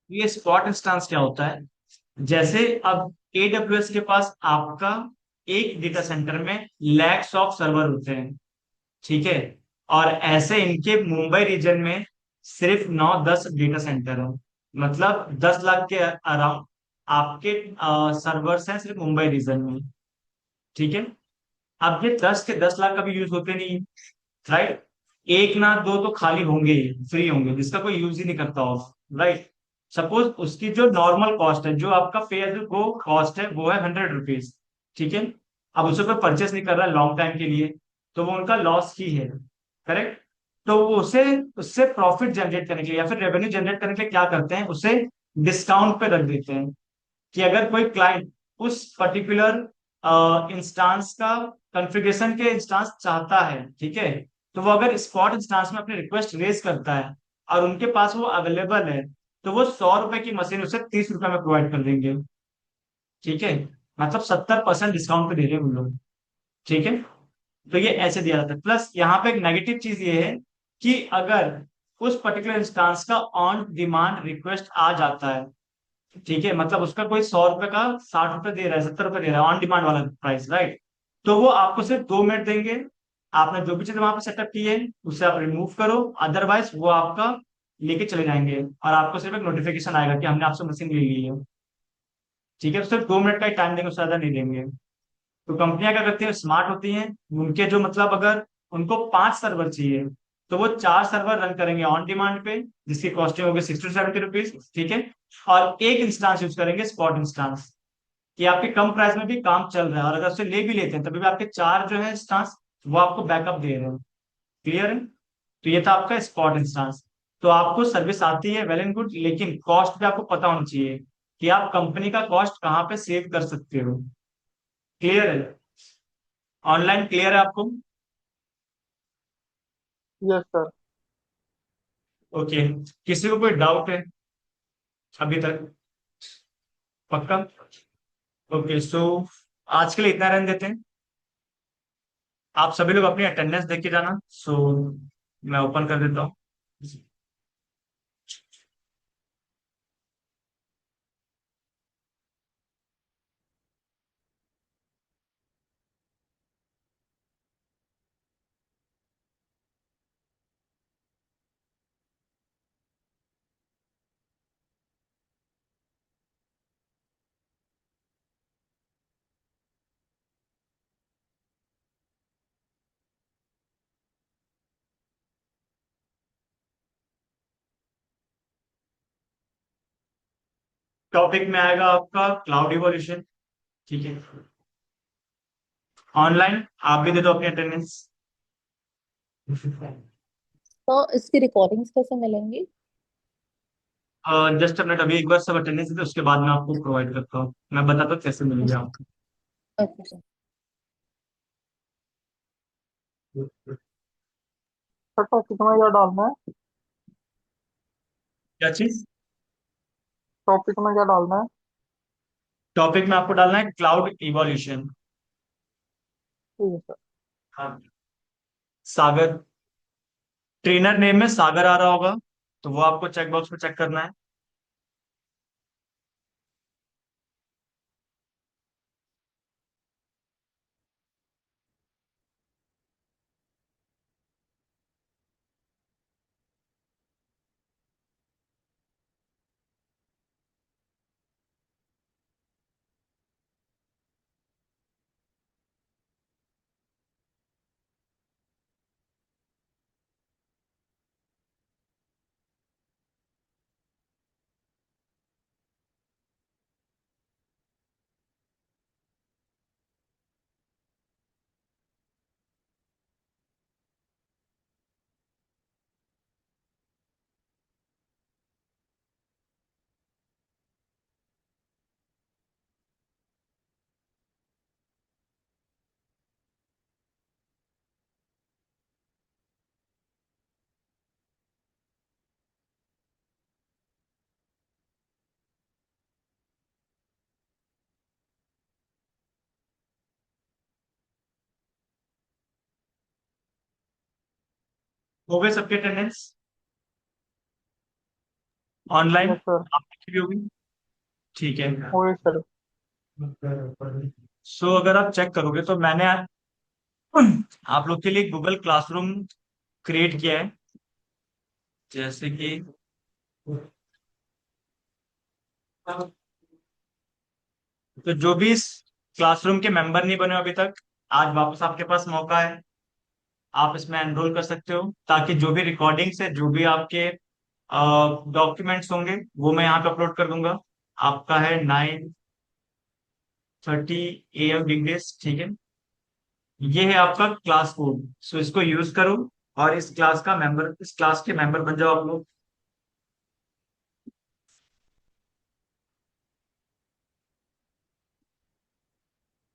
ये spot instance क्या होता है? जैसे अब AWS के पास आपका एक डेटा सेंटर में लैक्स ऑफ सर्वर होते हैं, ठीक है? और ऐसे इनके मुंबई रीजन में सिर्फ 9-10 डेटा सेंटर है। मतलब 10 लाख के अराउंड आपके सर्वर्स हैं सिर्फ मुंबई रीजन में, ठीक है? अब ये 10 के 10 लाख कभी यूज होते नहीं, राइट? एक ना दो तो खाली होंगे ही, फ्री होंगे, जिसका कोई यूज ही नहीं करता होगा, राइट? सपोज उसकी जो नॉर्मल कॉस्ट है, जो आपका पे एज गो कॉस्ट है, वो है 100 रुपीज, ठीक है? अब उसे कोई परचेस नहीं कर रहा लॉन्ग टाइम के लिए, तो वो उनका लॉस ही है, करेक्ट? तो वो उसे उससे प्रॉफिट जनरेट करने के लिए या फिर रेवेन्यू जनरेट करने के लिए क्या करते हैं, उसे डिस्काउंट पे रख देते हैं। कि अगर कोई क्लाइंट उस पर्टिकुलर इंस्टांस का कॉन्फ़िगरेशन के इंस्टांस चाहता है, ठीक है, तो वो अगर स्पॉट इंस्टांस में अपनी रिक्वेस्ट रेज करता है और उनके पास वो अवेलेबल है, तो वो 100 रुपए की मशीन उसे 30 रुपए में प्रोवाइड कर देंगे, ठीक है? मतलब 70% डिस्काउंट पे दे रहे हैं हम लोग, ठीक है? तो ये ऐसे दिया जाता है। प्लस यहाँ पे एक नेगेटिव चीज ये है कि अगर उस पर्टिकुलर इंस्टांस का ऑन डिमांड रिक्वेस्ट आ जाता है, ठीक है, मतलब उसका कोई 100 रुपए का 60 रुपए दे रहा है, 70 रुपए दे रहा है ऑन डिमांड वाला प्राइस, राइट? तो वो आपको सिर्फ 2 मिनट देंगे। आपने जो भी चीज वहां पे सेटअप की है उसे आप रिमूव करो, अदरवाइज वो आपका लेके चले जाएंगे और आपको सिर्फ एक नोटिफिकेशन आएगा कि हमने आपसे मशीन ले ली है, ठीक है? तो सिर्फ 2 मिनट का ही टाइम देंगे, उससे ज्यादा नहीं देंगे। तो कंपनियां क्या करती है, स्मार्ट होती हैं। उनके जो मतलब अगर उनको 5 सर्वर चाहिए, तो वो 4 सर्वर रन करेंगे ऑन डिमांड पे, जिसकी कॉस्टिंग होगी 60 to 70 रुपीज, ठीक है? और एक इंस्टांस यूज करेंगे, स्पॉट इंस्टांस, कि आपके कम प्राइस में भी काम चल रहा है, और अगर उससे ले भी लेते हैं तभी भी आपके 4 जो है इंस्टांस, वो आपको बैकअप दे रहे हैं। क्लियर है? तो ये था आपका स्पॉट इंस्टांस। तो आपको सर्विस आती है, वेल एंड गुड, लेकिन कॉस्ट भी आपको पता होना चाहिए कि आप कंपनी का कॉस्ट कहाँ पे सेव कर सकते हो। क्लियर है? ऑनलाइन क्लियर है आपको? Yes sir. ओके। किसी को कोई डाउट है अभी तक? पक्का? ओके, सो आज के लिए इतना रहने देते हैं। आप सभी लोग अपनी अटेंडेंस देख के जाना। सो मैं ओपन कर देता हूँ। टॉपिक में आएगा आपका क्लाउड इवोल्यूशन, ठीक है? ऑनलाइन आप भी दे दो अपनी अटेंडेंस। तो इसकी रिकॉर्डिंग्स कैसे मिलेंगी? जस्ट अ मिनट, अभी एक बार सब अटेंडेंस दे, उसके बाद मैं आपको प्रोवाइड करता हूँ, मैं बताता हूँ कैसे मिलेंगे आपको। Okay sir. सर टॉपिक में क्या डालना है? क्या चीज? टॉपिक में क्या डालना है? टॉपिक में आपको डालना है क्लाउड इवोल्यूशन। ठीक है सर। हाँ। सागर, ट्रेनर नेम में सागर आ रहा होगा, तो वो आपको चेक बॉक्स में चेक करना है। हो गए सबके अटेंडेंस? Online yes sir. आप लिखी भी होगी। ठीक है। Okay sir. सो अगर आप चेक करोगे तो मैंने आप लोग के लिए गूगल क्लासरूम क्रिएट किया है। जैसे कि तो जो भी इस क्लासरूम के मेंबर नहीं बने हो अभी तक, आज वापस आपके पास मौका है। आप इसमें एनरोल कर सकते हो, ताकि जो भी रिकॉर्डिंग्स है, जो भी आपके डॉक्यूमेंट्स होंगे, वो मैं यहाँ पे अपलोड कर दूंगा। आपका है 9:30 AM विंगडेज, ठीक है। ये है आपका क्लास कोड, सो इसको यूज करो और इस क्लास के मेंबर बन जाओ आप लोग।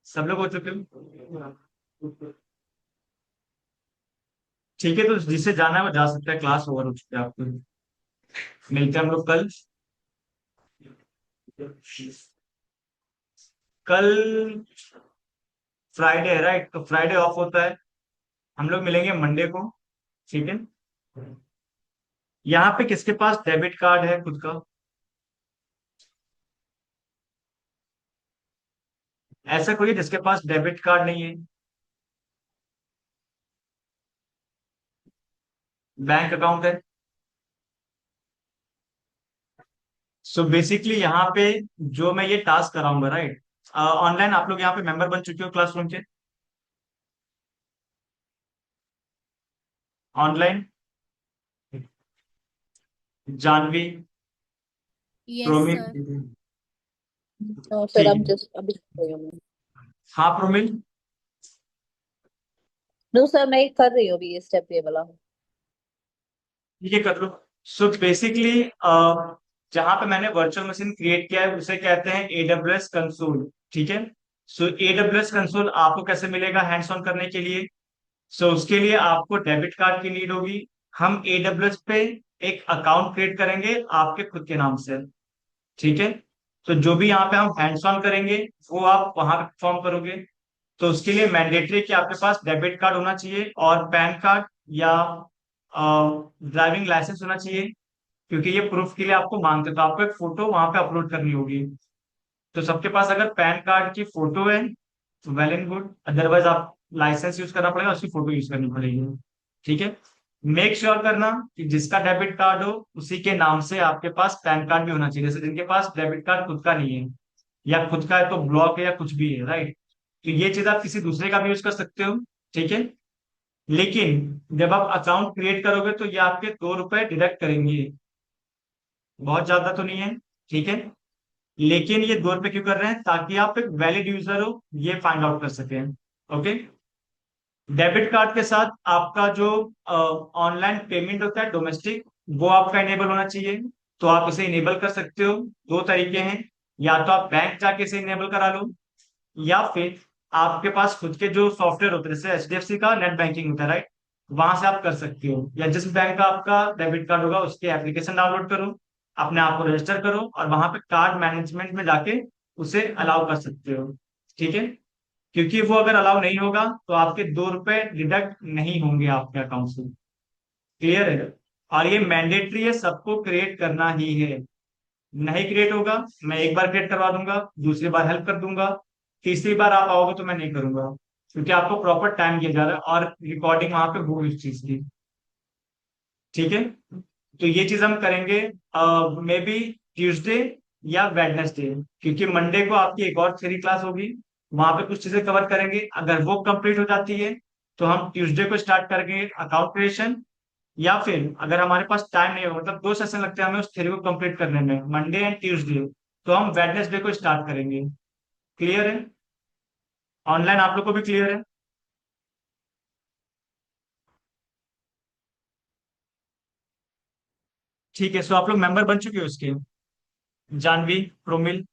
सब लोग हो चुके हो? ठीक है, तो जिसे जाना है वो जा सकता है, क्लास ओवर हो चुकी है आपको। मिलते हैं हम लोग कल। कल फ्राइडे है, राइट? तो फ्राइडे ऑफ होता है। हम लोग मिलेंगे मंडे को, ठीक है। यहाँ पे किसके पास डेबिट कार्ड है खुद का? ऐसा कोई है जिसके पास डेबिट कार्ड नहीं है? बैंक अकाउंट है? सो बेसिकली यहाँ पे जो मैं ये टास्क कराऊंगा, राइट? ऑनलाइन आप लोग यहाँ पे मेंबर बन चुके हो क्लासरूम के? Online Janvi, yes Promil. Sir. No sir, ठीक अब है। जस्ट अभी कर रही हूँ मैं। हाँ प्रोमिल। नो सर, मैं कर रही हूँ अभी ये स्टेप ये वाला। ठीक है, कर लो। सो बेसिकली जहां पे मैंने वर्चुअल मशीन क्रिएट किया है उसे कहते हैं AWS कंसोल, ठीक है। सो AWS कंसोल आपको कैसे मिलेगा हैंड्स ऑन करने के लिए? सो उसके लिए आपको डेबिट कार्ड की नीड होगी। हम AWS पे एक अकाउंट क्रिएट करेंगे आपके खुद के नाम से, ठीक है। तो जो भी यहाँ पे हम हैंड्स ऑन करेंगे वो आप वहां पे परफॉर्म करोगे। तो उसके लिए मैंडेटरी कि आपके पास डेबिट कार्ड होना चाहिए और पैन कार्ड या ड्राइविंग लाइसेंस होना चाहिए, क्योंकि ये प्रूफ के लिए आपको मांगते हैं। तो आपको एक फोटो वहां पे अपलोड करनी होगी। तो सबके पास अगर पैन कार्ड की फोटो है तो वेल एंड गुड, अदरवाइज आप लाइसेंस यूज करना पड़ेगा, उसकी फोटो यूज करनी पड़ेगी, ठीक है। मेक श्योर करना कि जिसका डेबिट कार्ड हो उसी के नाम से आपके पास पैन कार्ड भी होना चाहिए। जैसे जिनके पास डेबिट कार्ड खुद का नहीं है, या खुद का है तो ब्लॉक है या कुछ भी है, राइट? तो ये चीज आप किसी दूसरे का भी यूज कर सकते हो, ठीक है। लेकिन जब आप अकाउंट क्रिएट करोगे तो ये आपके 2 रुपए डिडक्ट करेंगे। बहुत ज्यादा तो नहीं है, ठीक है। लेकिन ये 2 रुपए क्यों कर रहे हैं? ताकि आप एक वैलिड यूजर हो ये फाइंड आउट कर सकें। ओके। डेबिट कार्ड के साथ आपका जो ऑनलाइन पेमेंट होता है डोमेस्टिक, वो आपका इनेबल होना चाहिए। तो आप इसे इनेबल कर सकते हो। 2 तरीके हैं, या तो आप बैंक जाके इसे इनेबल करा लो, या फिर आपके पास खुद के जो सॉफ्टवेयर होते हैं, जैसे HDFC का नेट बैंकिंग होता है, राइट? वहां से आप कर सकते हो, या जिस बैंक का आपका डेबिट कार्ड होगा उसकी एप्लीकेशन डाउनलोड करो, अपने आप को रजिस्टर करो और वहां पे कार्ड मैनेजमेंट में जाके उसे अलाउ कर सकते हो, ठीक है। क्योंकि वो अगर अलाउ नहीं होगा तो आपके 2 रुपए डिडक्ट नहीं होंगे आपके अकाउंट से। क्लियर है? और ये मैंडेटरी है, सबको क्रिएट करना ही है। नहीं क्रिएट होगा, मैं एक बार क्रिएट करवा दूंगा, दूसरी बार हेल्प कर दूंगा, तीसरी बार आप आओगे तो मैं नहीं करूंगा, क्योंकि आपको प्रॉपर टाइम दिया जा रहा है और रिकॉर्डिंग वहां पे होगी इस चीज की, ठीक है। तो ये चीज हम करेंगे मे बी ट्यूसडे या वेडनेसडे, क्योंकि मंडे को आपकी एक और थ्योरी क्लास होगी, वहां पे कुछ चीजें कवर करेंगे। अगर वो कंप्लीट हो जाती है तो हम ट्यूसडे को स्टार्ट करेंगे अकाउंट क्रिएशन, या फिर अगर हमारे पास टाइम नहीं होगा, मतलब 2 सेशन लगते हैं हमें उस थ्योरी को कंप्लीट करने में, मंडे एंड ट्यूसडे, तो हम वेडनेसडे को स्टार्ट करेंगे। क्लियर है? ऑनलाइन आप लोग को भी क्लियर है? ठीक है, सो आप लोग मेंबर बन चुके हो उसके? Janvi, Promil.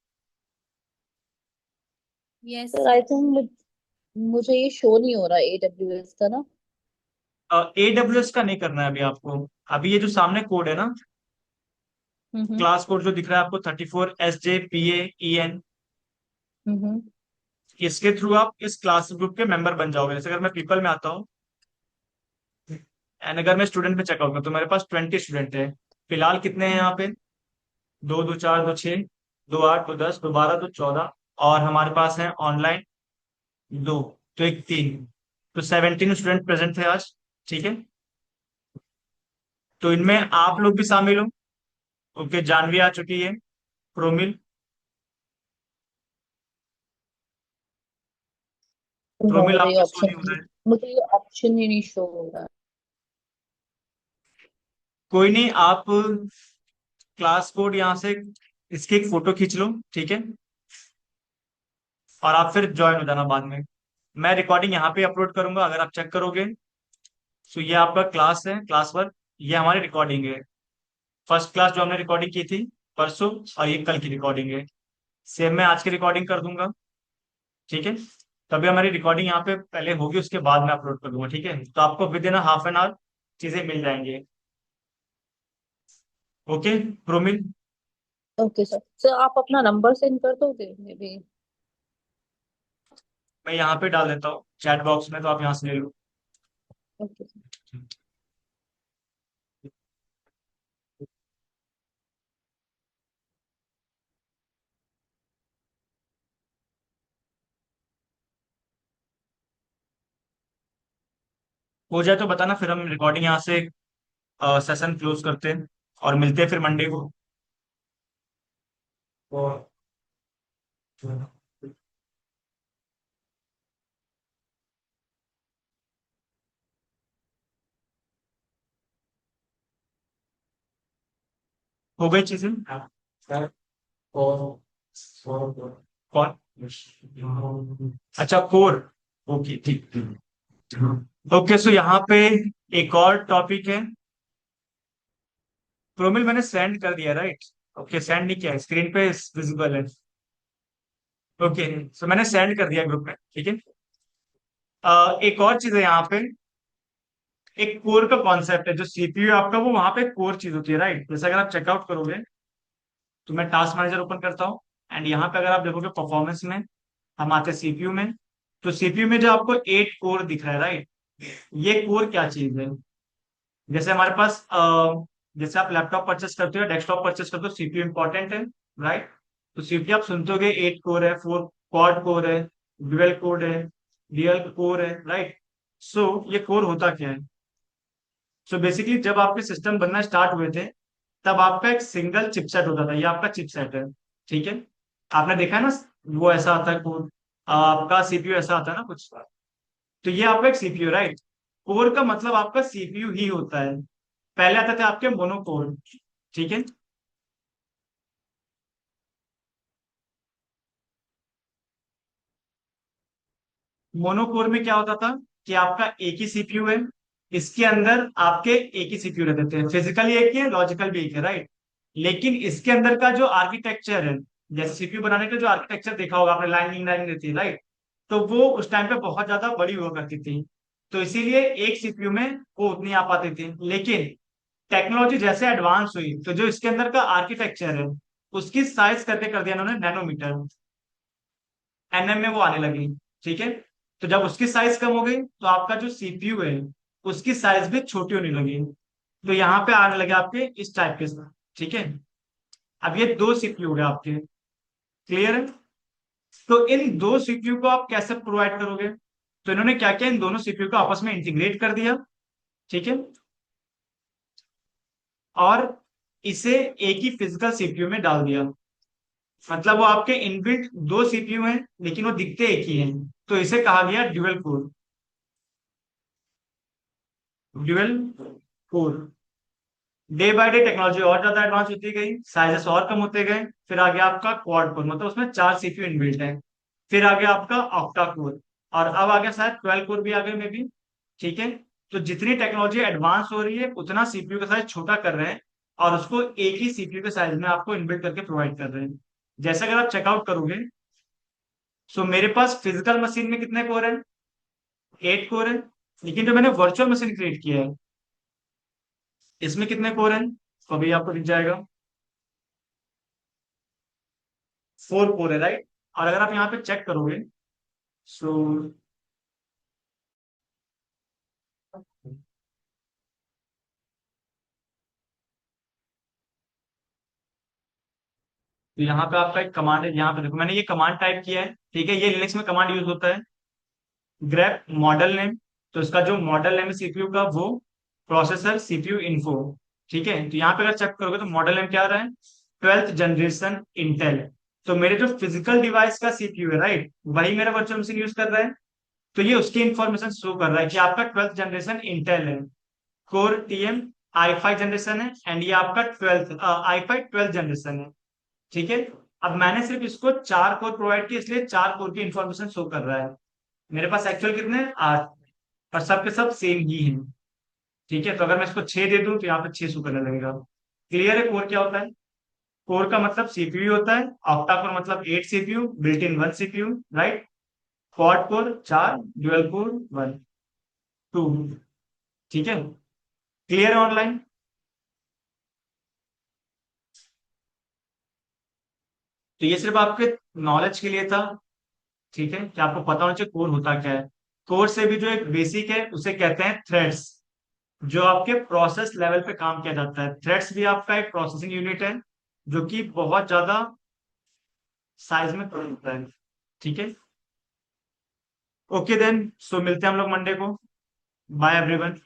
Yes sir I sir. Think मुझे ये शो नहीं हो रहा AWS का ना। AWS का नहीं करना है अभी आपको। अभी ये जो सामने कोड है ना, हम्म। क्लास कोड जो दिख रहा है आपको 34SJPAEN, हम्म। इसके थ्रू आप इस क्लास ग्रुप के मेंबर बन जाओगे। जैसे अगर मैं पीपल में आता हूँ एंड अगर मैं स्टूडेंट में चेकआउट करूँ तो मेरे पास 20 स्टूडेंट है। फिलहाल कितने हैं यहाँ पे? दो दो चार, दो छः, दो आठ, दो 10, दो 12, दो 14, और हमारे पास है ऑनलाइन दो, तो एक तीन, तो 17 स्टूडेंट प्रेजेंट थे आज। ठीक है, तो इनमें आप लोग भी शामिल हो। ओके, जानवी आ चुकी है, प्रोमिल, नो, प्रोमिल मुझे ये आपका शो नहीं हो ऑप्शन, रहा है। मुझे ये ऑप्शन ही नहीं शो हो रहा है। कोई नहीं, आप क्लास कोड यहाँ से इसकी एक फोटो खींच लो, ठीक है, और आप फिर ज्वाइन हो जाना बाद में। मैं रिकॉर्डिंग यहाँ पे अपलोड करूंगा, अगर आप चेक करोगे। तो ये आपका क्लास है, क्लास वर्क, ये हमारी रिकॉर्डिंग है। फर्स्ट क्लास जो हमने रिकॉर्डिंग की थी परसों, और ये कल की रिकॉर्डिंग है। सेम मैं आज की रिकॉर्डिंग कर दूंगा, ठीक है। तभी हमारी रिकॉर्डिंग यहाँ पे पहले होगी, उसके बाद मैं अपलोड कर दूंगा, ठीक है। तो आपको with in half an hour चीजें मिल जाएंगे। ओके, प्रोमिल। ओके सर, सर आप अपना नंबर सेंड कर दोगे मे बी? मैं यहाँ पे डाल देता हूँ चैट बॉक्स में, तो आप यहाँ से ले लो। Okay sir. हो जाए तो बताना, फिर हम रिकॉर्डिंग यहाँ से सेशन क्लोज करते हैं और मिलते हैं फिर मंडे को। और हो गई चीजें। कौन? अच्छा, कोर। ओके, ठीक। ओके, सो यहाँ पे एक और टॉपिक है। प्रोमिल मैंने सेंड कर दिया, राइट? ओके, सेंड नहीं किया, स्क्रीन पे विजिबल है। ओके, सो मैंने सेंड कर दिया ग्रुप में, ठीक है। एक और चीज है यहाँ पे, एक कोर का कॉन्सेप्ट है। जो सीपीयू आपका, वो वहां पे कोर चीज होती है, राइट? जैसे अगर आप चेकआउट करोगे, तो मैं टास्क मैनेजर ओपन करता हूँ, एंड यहाँ पे अगर आप देखोगे परफॉर्मेंस में, हम आते हैं सीपीयू में। तो सीपीयू में जो आपको 8 कोर दिख रहा है, राइट, ये कोर क्या चीज है? जैसे हमारे पास जैसे आप लैपटॉप परचेस करते हो, डेस्कटॉप परचेस करते हो, सीपीयू इंपॉर्टेंट है, राइट? तो सीपीयू आप सुनते होगे 8 कोर है, 4 क्वाड कोर है, ड्यूअल कोर है, रियल कोर है, राइट? सो ये कोर होता क्या है? सो बेसिकली जब आपके सिस्टम बनना स्टार्ट हुए थे, तब आपका एक सिंगल चिपसेट होता था, ये आपका चिपसेट है, ठीक है। आपने देखा है ना, वो ऐसा आता है कोर, आपका सीपीयू ऐसा आता है ना कुछ। तो ये आपका एक सीपीयू, राइट? कोर का मतलब आपका सीपीयू ही होता है। पहले आते थे आपके मोनोकोर, ठीक है। मोनोकोर में क्या होता था कि आपका एक ही सीपीयू है, इसके अंदर आपके एक ही सीपीयू रहते थे, फिजिकली एक ही है, लॉजिकल भी एक है, राइट? लेकिन इसके अंदर का जो आर्किटेक्चर है, जैसे सीपीयू बनाने का जो आर्किटेक्चर देखा होगा आपने, लाइनिंग लाइनिंग रहती है, राइट? तो वो उस टाइम पे बहुत ज्यादा बड़ी हुआ करती थी, तो इसीलिए एक सीपीयू में वो उतनी आ पाती थी। लेकिन टेक्नोलॉजी जैसे एडवांस हुई, तो जो इसके अंदर का आर्किटेक्चर है, उसकी साइज करके कर दिया उन्होंने नैनोमीटर, एनएम में वो आने लगी, ठीक है। तो जब उसकी साइज कम हो गई, तो आपका जो सीपीयू है, उसकी साइज भी छोटी होने लगी। तो यहाँ पे आने लगे आपके इस टाइप के साथ, ठीक है। अब ये दो सीपीयू है आपके, क्लियर है? तो इन दो सीपीयू को आप कैसे प्रोवाइड करोगे? तो इन्होंने क्या किया, इन दोनों सीपीयू को आपस में इंटीग्रेट कर दिया, ठीक है, और इसे एक ही फिजिकल सीपीयू में डाल दिया। मतलब वो आपके इनबिल्ट दो सीपीयू हैं, लेकिन वो दिखते एक ही हैं। तो इसे कहा गया dual core, dual core. Day by day technology और ज्यादा एडवांस होती गई, साइजेस और कम होते गए। फिर आ गया आपका क्वाड कोर, मतलब उसमें 4 सीपीयू इनबिल्ट है। फिर आ गया आपका ऑक्टा कोर, और अब आ गया शायद 12 कोर भी आ गए मे बी, ठीक है। तो जितनी टेक्नोलॉजी एडवांस हो रही है, उतना सीपीयू का साइज छोटा कर रहे हैं, और उसको एक ही सीपीयू के साइज में आपको इनबिल्ट करके प्रोवाइड कर रहे हैं। जैसे अगर आप चेकआउट करोगे, सो मेरे पास फिजिकल मशीन में कितने कोर है? 8 कोर है। लेकिन जो मैंने वर्चुअल मशीन क्रिएट किया है, इसमें कितने कोर हैं? तो अभी आपको दिख जाएगा, 4 कोर है, राइट? और अगर आप यहाँ पे चेक करोगे, सो तो यहाँ पे आपका एक कमांड है, यहाँ पे देखो मैंने ये कमांड टाइप किया है, ठीक है, ये लिनक्स में कमांड यूज होता है। ग्रेप मॉडल नेम, तो इसका जो मॉडल नेम है सीपीयू का वो प्रोसेसर सीपीयू इन्फो, ठीक है। तो यहाँ पे अगर चेक करोगे तो मॉडल नेम क्या आ रहा है, 12th जनरेशन इंटेल। तो मेरे जो फिजिकल डिवाइस का सीपीयू है, राइट, वही मेरा वर्चुअल मशीन यूज कर रहा है। तो ये उसकी इंफॉर्मेशन शो कर रहा है कि आपका 12th जनरेशन इंटेल है, कोर टीएम i5 जनरेशन है, एंड ये आपका 12th i5 12th जनरेशन है, ठीक है। अब मैंने सिर्फ इसको 4 कोर प्रोवाइड किए, इसलिए 4 कोर की इंफॉर्मेशन शो कर रहा है। मेरे पास एक्चुअल कितने हैं, 8, और सब के सब सेम ही हैं, ठीक है। तो अगर मैं इसको 6 दे दूं तो यहाँ पे 6 शो करने लगेगा। क्लियर है कोर क्या होता है? कोर का मतलब सीपीयू होता है, ऑक्टा कोर मतलब 8 CPU, built in 1 CPU, right. Quad core 4, dual core 1, 2, ठीक है। क्लियर है ऑनलाइन? तो ये सिर्फ आपके नॉलेज के लिए था, ठीक है, कि आपको पता होना चाहिए कोर होता क्या है। कोर से भी जो एक बेसिक है उसे कहते हैं थ्रेड्स, जो आपके प्रोसेस लेवल पे काम किया जाता है। थ्रेड्स भी आपका एक प्रोसेसिंग यूनिट है, जो कि बहुत ज्यादा साइज में कम होता है, ठीक है। ओके देन, सो मिलते हैं हम लोग मंडे को। Bye everyone.